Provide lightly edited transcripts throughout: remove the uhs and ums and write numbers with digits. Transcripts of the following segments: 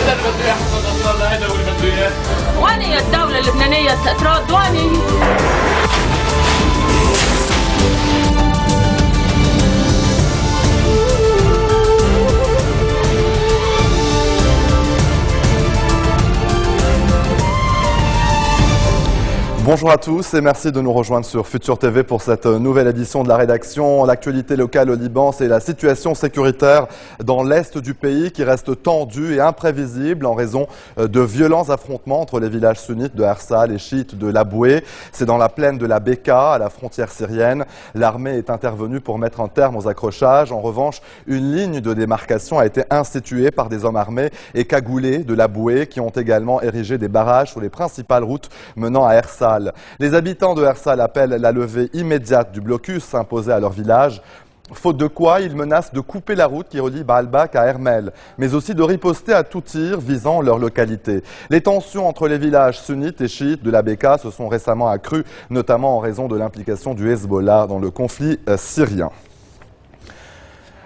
وين هي الدولة اللبنانية ترد وين هي؟ Bonjour à tous et merci de nous rejoindre sur Futur TV pour cette nouvelle édition de la rédaction. L'actualité locale au Liban, c'est la situation sécuritaire dans l'est du pays qui reste tendue et imprévisible en raison de violents affrontements entre les villages sunnites de Arsal et chiites de l'Aboué. C'est dans la plaine de la Beka, à la frontière syrienne. L'armée est intervenue pour mettre un terme aux accrochages. En revanche, une ligne de démarcation a été instituée par des hommes armés et cagoulés de l'Aboué qui ont également érigé des barrages sur les principales routes menant à Arsal. Les habitants de Arsal appellent la levée immédiate du blocus imposé à leur village. Faute de quoi, ils menacent de couper la route qui relie Baalbek à Hermel, mais aussi de riposter à tout tir visant leur localité. Les tensions entre les villages sunnites et chiites de la Beka se sont récemment accrues, notamment en raison de l'implication du Hezbollah dans le conflit syrien.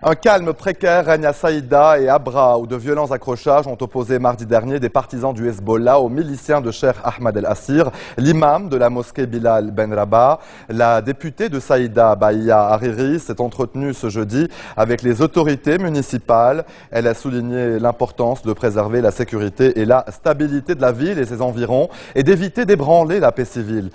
Un calme précaire règne à Saïda et Abra, où de violents accrochages ont opposé mardi dernier des partisans du Hezbollah aux miliciens de Cheikh Ahmed El-Assir, l'imam de la mosquée Bilal Ben Rabah. La députée de Saïda, Baïa Hariri, s'est entretenue ce jeudi avec les autorités municipales. Elle a souligné l'importance de préserver la sécurité et la stabilité de la ville et ses environs et d'éviter d'ébranler la paix civile.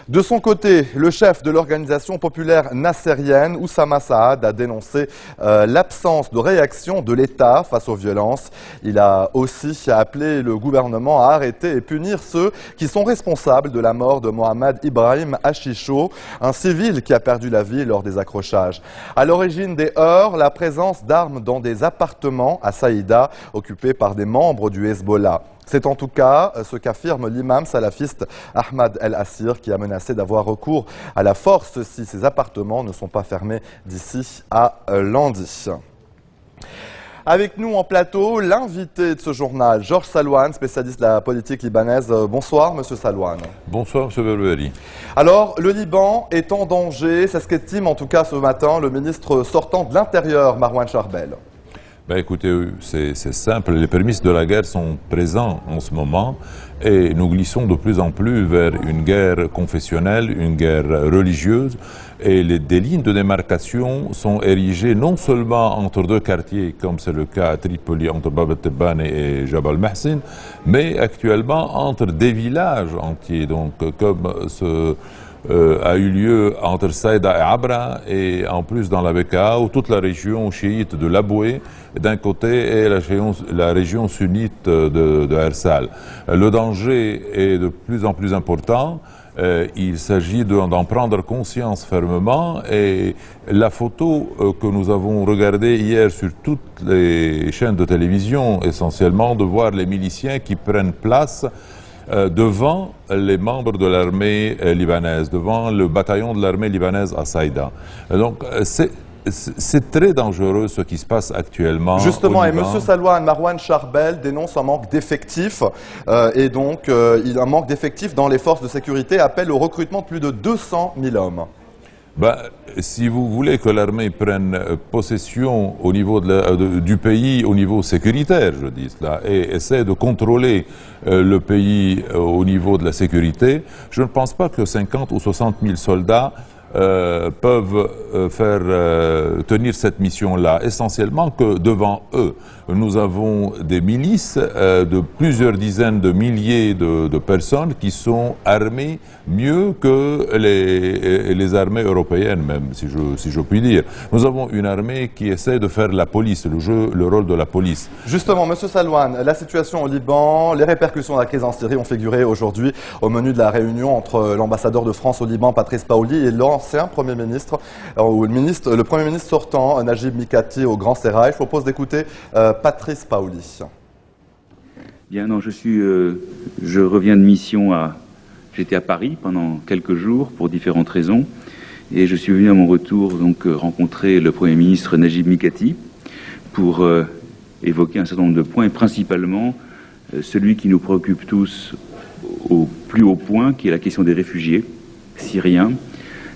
De son côté, le chef de l'organisation populaire nassérienne, Oussama Saad, a dénoncé l'absence de réaction de l'État face aux violences. Il a aussi appelé le gouvernement à arrêter et punir ceux qui sont responsables de la mort de Mohamed Ibrahim Achisho, un civil qui a perdu la vie lors des accrochages. À l'origine des heurts, la présence d'armes dans des appartements à Saïda, occupés par des membres du Hezbollah. C'est en tout cas ce qu'affirme l'imam salafiste Ahmed El-Assir qui a menacé d'avoir recours à la force si ses appartements ne sont pas fermés d'ici à lundi. Avec nous en plateau, l'invité de ce journal, Georges Salouane, spécialiste de la politique libanaise. Bonsoir, Monsieur Salouane. Bonsoir, Monsieur Belouari. Alors, le Liban est en danger, c'est ce qu'estime en tout cas ce matin le ministre sortant de l'Intérieur, Marwan Charbel. Ben écoutez, c'est simple, les prémices de la guerre sont présents en ce moment et nous glissons de plus en plus vers une guerre confessionnelle, une guerre religieuse et des lignes de démarcation sont érigées non seulement entre deux quartiers comme c'est le cas à Tripoli entre Bab el-Tebban et Jabal Mahsin, mais actuellement entre des villages entiers, donc comme ce a eu lieu entre Saïda et Abra et en plus dans la Beka où toute la région chiite de l'Aboué d'un côté et la région sunnite de Arsal. Le danger est de plus en plus important. Il s'agit d'en prendre conscience fermement et la photo que nous avons regardée hier sur toutes les chaînes de télévision essentiellement de voir les miliciens qui prennent place devant les membres de l'armée libanaise, devant le bataillon de l'armée libanaise à Saïda. Donc c'est très dangereux ce qui se passe actuellement. Justement, et M. Salouane, Marwan Charbel dénonce un manque d'effectifs et donc un manque d'effectifs dans les forces de sécurité, appelle au recrutement de plus de 200 000 hommes. Ben, si vous voulez que l'armée prenne possession au niveau du pays, au niveau sécuritaire, je dis cela, et essaie de contrôler le pays au niveau de la sécurité, je ne pense pas que 50 ou 60 000 soldats peuvent tenir cette mission-là. Essentiellement que devant eux, nous avons des milices de plusieurs dizaines de milliers de personnes qui sont armées mieux que les armées européennes, même, si je puis dire. Nous avons une armée qui essaie de faire la police, le rôle de la police. Justement, M. Salouane, la situation au Liban, les répercussions de la crise en Syrie ont figuré aujourd'hui au menu de la réunion entre l'ambassadeur de France au Liban, Patrice Paoli, et l'ancien Premier ministre, ou le Premier ministre sortant, Najib Mikati, au Grand Sérail. Je propose d'écouter Patrice Paoli. Bien, non, je reviens de mission j'étais à Paris pendant quelques jours pour différentes raisons et je suis venu à mon retour donc rencontrer le Premier ministre Najib Mikati pour évoquer un certain nombre de points et principalement celui qui nous préoccupe tous au plus haut point, qui est la question des réfugiés syriens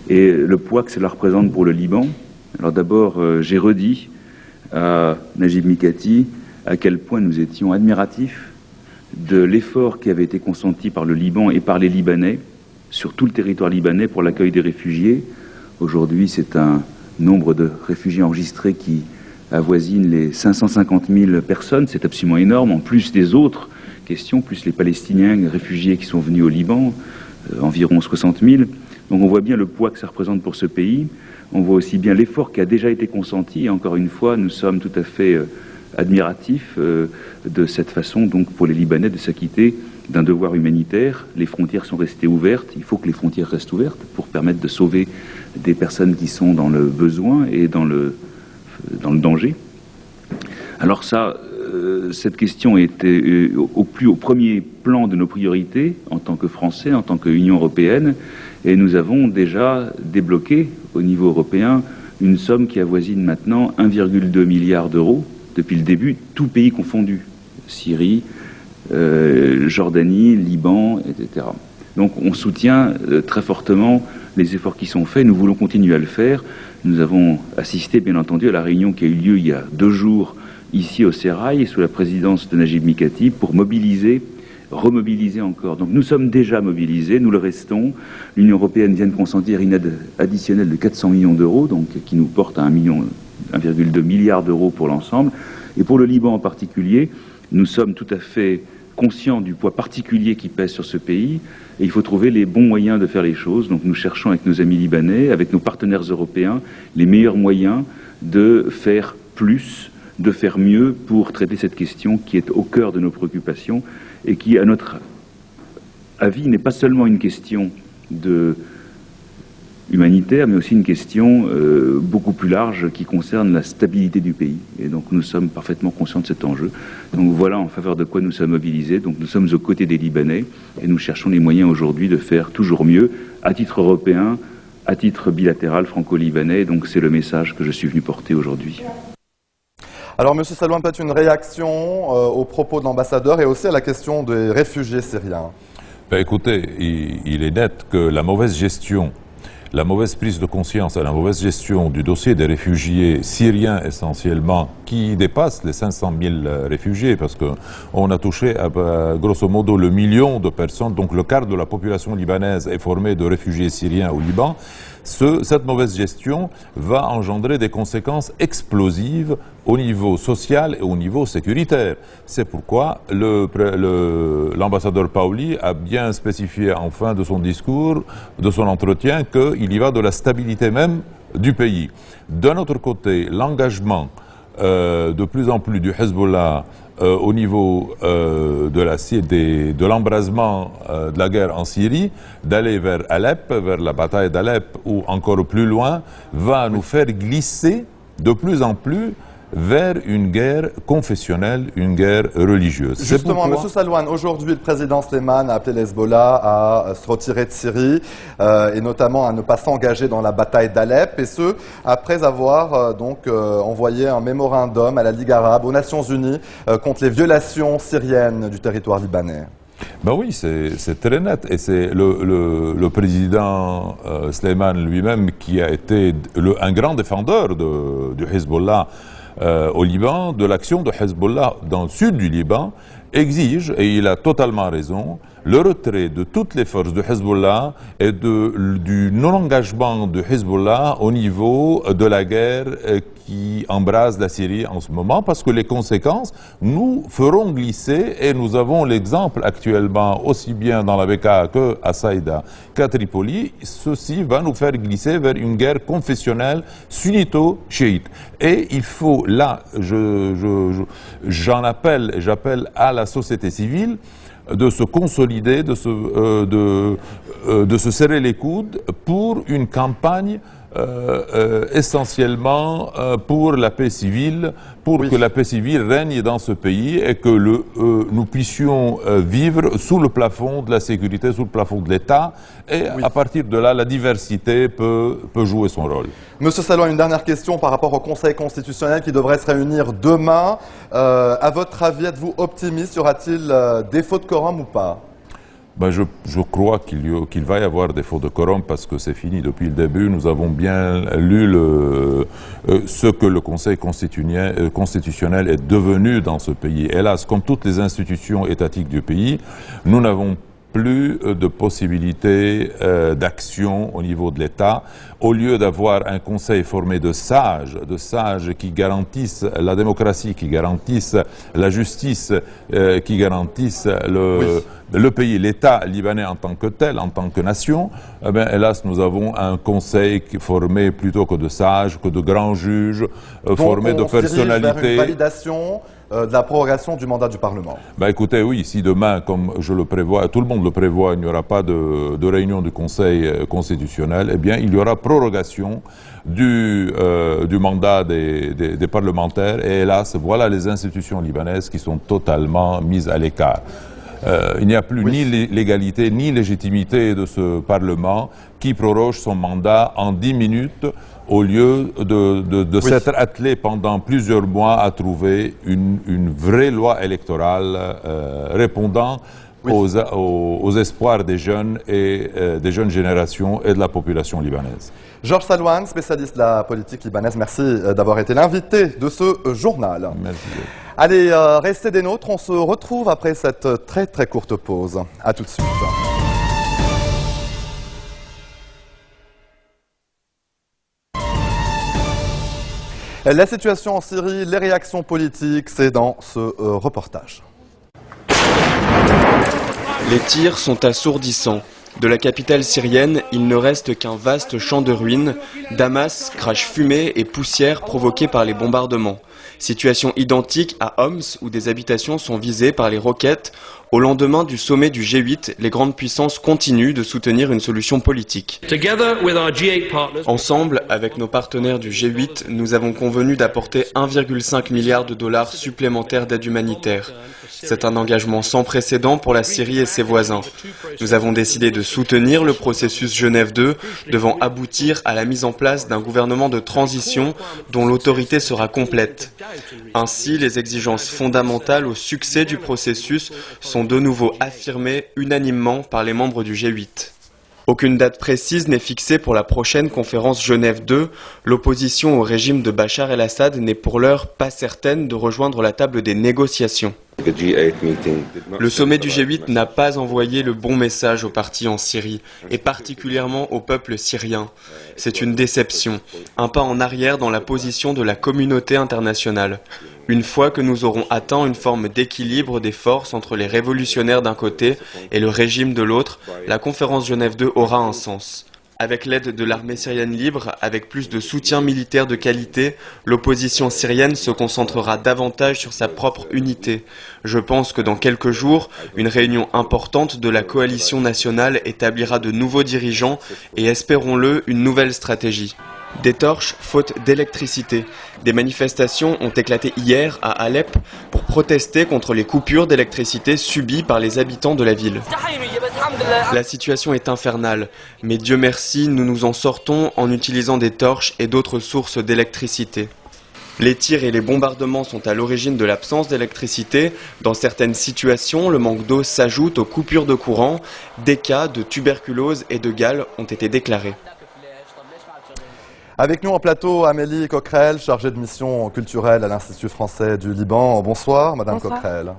et le poids que cela représente pour le Liban. Alors d'abord, j'ai redit à Najib Mikati, il faut que nous fassions preuve de à quel point nous étions admiratifs de l'effort qui avait été consenti par le Liban et par les Libanais sur tout le territoire libanais pour l'accueil des réfugiés. Aujourd'hui, c'est un nombre de réfugiés enregistrés qui avoisine les 550 000 personnes. C'est absolument énorme, en plus des autres questions, plus les Palestiniens les réfugiés qui sont venus au Liban, environ 60 000. Donc on voit bien le poids que ça représente pour ce pays. On voit aussi bien l'effort qui a déjà été consenti. Et encore une fois, nous sommes tout à fait admiratifs de cette façon, donc, pour les Libanais de s'acquitter d'un devoir humanitaire. Les frontières sont restées ouvertes. Il faut que les frontières restent ouvertes pour permettre de sauver des personnes qui sont dans le besoin et dans le danger. Alors ça, cette question était au premier plan de nos priorités en tant que Français, en tant qu'Union européenne, et nous avons déjà débloqué au niveau européen une somme qui avoisine maintenant 1,2 milliard d'euros depuis le début, tout pays confondu, Syrie, Jordanie, Liban, etc. Donc on soutient très fortement les efforts qui sont faits, nous voulons continuer à le faire. Nous avons assisté, bien entendu, à la réunion qui a eu lieu il y a 2 jours ici au Sérail, sous la présidence de Najib Mikati, pour mobiliser, remobiliser encore. Donc nous sommes déjà mobilisés, nous le restons. L'Union européenne vient de consentir une aide additionnelle de 400 millions d'euros, donc qui nous porte à 1,2 milliard d'euros pour l'ensemble. Et pour le Liban en particulier, nous sommes tout à fait conscients du poids particulier qui pèse sur ce pays, et il faut trouver les bons moyens de faire les choses. Donc nous cherchons avec nos amis libanais, avec nos partenaires européens, les meilleurs moyens de faire plus, de faire mieux pour traiter cette question qui est au cœur de nos préoccupations et qui, à notre avis, n'est pas seulement une question humanitaire, mais aussi une question beaucoup plus large qui concerne la stabilité du pays. Et donc nous sommes parfaitement conscients de cet enjeu. Donc voilà en faveur de quoi nous sommes mobilisés. Donc nous sommes aux côtés des Libanais et nous cherchons les moyens aujourd'hui de faire toujours mieux, à titre européen, à titre bilatéral franco-libanais. Donc c'est le message que je suis venu porter aujourd'hui. Alors, M. Salouane, peut-être une réaction aux propos de l'ambassadeur et aussi à la question des réfugiés syriens. Ben, écoutez, il est net que la mauvaise gestion, la mauvaise prise de conscience et la mauvaise gestion du dossier des réfugiés syriens essentiellement, qui dépasse les 500 000 réfugiés, parce qu'on a touché à, grosso modo le million de personnes, donc le quart de la population libanaise est formée de réfugiés syriens au Liban. Cette mauvaise gestion va engendrer des conséquences explosives au niveau social et au niveau sécuritaire. C'est pourquoi l'ambassadeur Paoli a bien spécifié en fin de son discours, de son entretien, qu'il y va de la stabilité même du pays. D'un autre côté, l'engagement de plus en plus du Hezbollah au niveau de l'embrasement de la guerre en Syrie, d'aller vers Alep, vers la bataille d'Alep ou encore plus loin, va nous faire glisser de plus en plus vers une guerre confessionnelle, une guerre religieuse. Justement, M. Salouane, aujourd'hui, le président Sleiman a appelé l'Hezbollah à se retirer de Syrie et notamment à ne pas s'engager dans la bataille d'Alep, et ce, après avoir envoyé un mémorandum à la Ligue arabe, aux Nations unies, contre les violations syriennes du territoire libanais. Ben oui, c'est très net. Et c'est le président Sleiman lui-même qui a été un grand défendeur du Hezbollah au Liban, de l'action de Hezbollah dans le sud du Liban, exige, et il a totalement raison, le retrait de toutes les forces de Hezbollah et du non-engagement de Hezbollah au niveau de la guerre qui embrase la Syrie en ce moment, parce que les conséquences nous feront glisser, et nous avons l'exemple actuellement aussi bien dans la Bekaa qu'à Saïda, qu'à Tripoli. Ceci va nous faire glisser vers une guerre confessionnelle sunnito-chiite. Et il faut, là, j'appelle à la société civile de se consolider, de se serrer les coudes pour une campagne essentiellement pour la paix civile, pour que la paix civile règne dans ce pays et que nous puissions vivre sous le plafond de la sécurité, sous le plafond de l'État, et à partir de là, la diversité peut jouer son rôle. Monsieur Salouane, une dernière question par rapport au Conseil constitutionnel qui devrait se réunir demain. À votre avis, êtes-vous optimiste? Y aura-t-il défaut de quorum ou pas? Ben je crois qu'il va y avoir des fautes de quorum parce que c'est fini depuis le début. Nous avons bien lu ce que le Conseil constitutionnel est devenu dans ce pays. Hélas, comme toutes les institutions étatiques du pays, nous n'avons plus de possibilités d'action au niveau de l'État. Au lieu d'avoir un conseil formé de sages qui garantissent la démocratie, qui garantissent la justice, qui garantissent le pays, l'État libanais en tant que tel, en tant que nation, eh bien, hélas, nous avons un conseil formé plutôt que de sages, que de grands juges, formé de personnalités. Vers une validation de la prorogation du mandat du Parlement. Ben écoutez, oui, si demain, comme je le prévois, tout le monde le prévoit, il n'y aura pas de réunion du Conseil constitutionnel, eh bien, il y aura prorogation du mandat des parlementaires. Et hélas, voilà les institutions libanaises qui sont totalement mises à l'écart. Il n'y a plus ni légalité ni légitimité de ce Parlement qui proroge son mandat en 10 minutes au lieu de s'être attelé pendant plusieurs mois à trouver une vraie loi électorale répondant aux espoirs des jeunes et des jeunes générations et de la population libanaise. Georges Salouane, spécialiste de la politique libanaise, merci d'avoir été l'invité de ce journal. Merci. Allez, restez des nôtres, on se retrouve après cette très très courte pause. A tout de suite. La situation en Syrie, les réactions politiques, c'est dans ce reportage. Les tirs sont assourdissants. De la capitale syrienne, il ne reste qu'un vaste champ de ruines. Damas crache fumée et poussière provoquées par les bombardements. Situation identique à Homs où des habitations sont visées par les roquettes. Au lendemain du sommet du G8, les grandes puissances continuent de soutenir une solution politique. Ensemble, avec nos partenaires du G8, nous avons convenu d'apporter 1,5 milliard de dollars supplémentaires d'aide humanitaire. C'est un engagement sans précédent pour la Syrie et ses voisins. Nous avons décidé de soutenir le processus Genève 2, devant aboutir à la mise en place d'un gouvernement de transition dont l'autorité sera complète. Ainsi, les exigences fondamentales au succès du processus sont de nouveau affirmées unanimement par les membres du G8. Aucune date précise n'est fixée pour la prochaine conférence Genève 2. L'opposition au régime de Bachar el-Assad n'est pour l'heure pas certaine de rejoindre la table des négociations. Le sommet du G8 n'a pas envoyé le bon message aux partis en Syrie, et particulièrement au peuple syrien. C'est une déception, un pas en arrière dans la position de la communauté internationale. Une fois que nous aurons atteint une forme d'équilibre des forces entre les révolutionnaires d'un côté et le régime de l'autre, la conférence Genève 2 aura un sens. Avec l'aide de l'armée syrienne libre, avec plus de soutien militaire de qualité, l'opposition syrienne se concentrera davantage sur sa propre unité. Je pense que dans quelques jours, une réunion importante de la coalition nationale établira de nouveaux dirigeants et, espérons-le, une nouvelle stratégie. Des torches, faute d'électricité. Des manifestations ont éclaté hier à Alep pour protester contre les coupures d'électricité subies par les habitants de la ville. La situation est infernale, mais Dieu merci, nous nous en sortons en utilisant des torches et d'autres sources d'électricité. Les tirs et les bombardements sont à l'origine de l'absence d'électricité. Dans certaines situations, le manque d'eau s'ajoute aux coupures de courant. Des cas de tuberculose et de gale ont été déclarés. Avec nous en plateau, Amélie Coquerel, chargée de mission culturelle à l'Institut français du Liban. Bonsoir, Madame Coquerel.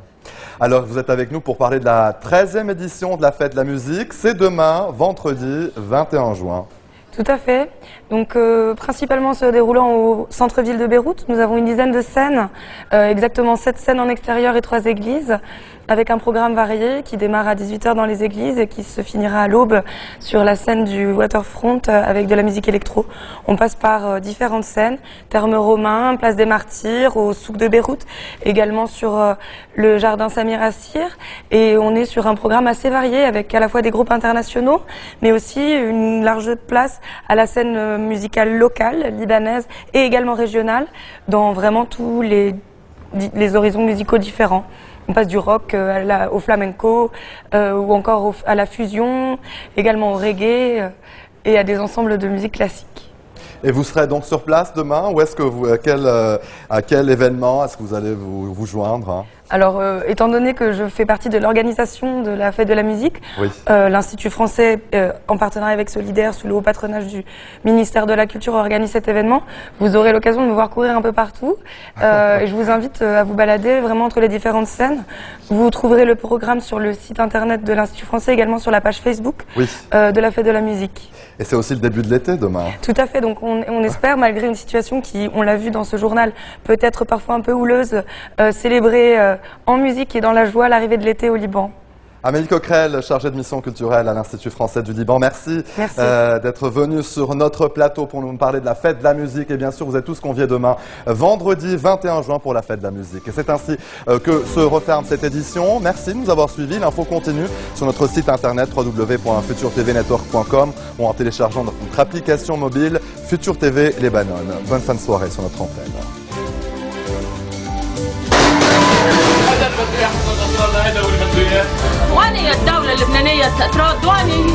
Alors, vous êtes avec nous pour parler de la 13e édition de la Fête de la musique. C'est demain, vendredi 21 juin. Tout à fait. Donc, principalement se déroulant au centre-ville de Beyrouth, nous avons une dizaine de scènes, exactement 7 scènes en extérieur et 3 églises, avec un programme varié qui démarre à 18 h dans les églises et qui se finira à l'aube sur la scène du Waterfront avec de la musique électro. On passe par différentes scènes, Thermes romains, Place des Martyrs, au souk de Beyrouth, également sur le jardin Samir Assir, et on est sur un programme assez varié avec à la fois des groupes internationaux, mais aussi une large place à la scène musicale locale, libanaise et également régionale, dans vraiment tous les horizons musicaux différents. On passe du rock au flamenco, ou encore à la fusion, également au reggae et à des ensembles de musique classique. Et vous serez donc sur place demain ou est-ce que à quel événement est-ce que vous allez vous joindre, hein? Alors, étant donné que je fais partie de l'organisation de la Fête de la musique, Oui. l'Institut français, en partenariat avec Solidaire, sous le haut patronage du ministère de la Culture, organise cet événement. Vous aurez l'occasion de me voir courir un peu partout. Et je vous invite à vous balader vraiment entre les différentes scènes. Vous trouverez le programme sur le site internet de l'Institut français, également sur la page Facebook Oui. de la Fête de la musique. Et c'est aussi le début de l'été demain. Tout à fait, donc on espère, malgré une situation qui, on l'a vu dans ce journal, peut être parfois un peu houleuse, célébrer en musique et dans la joie l'arrivée de l'été au Liban. Amélie Coquerel, chargée de mission culturelle à l'Institut français du Liban, merci, d'être venue sur notre plateau pour nous parler de la Fête de la musique. Et bien sûr, vous êtes tous conviés demain, vendredi 21 juin, pour la Fête de la musique. Et c'est ainsi que se referme cette édition. Merci de nous avoir suivis. L'info continue sur notre site internet www.futurtvnetwork.com ou en téléchargeant notre application mobile Futur TV Lebanon. Bonne fin de soirée sur notre antenne. وين هي الدولة اللبنانية تردواني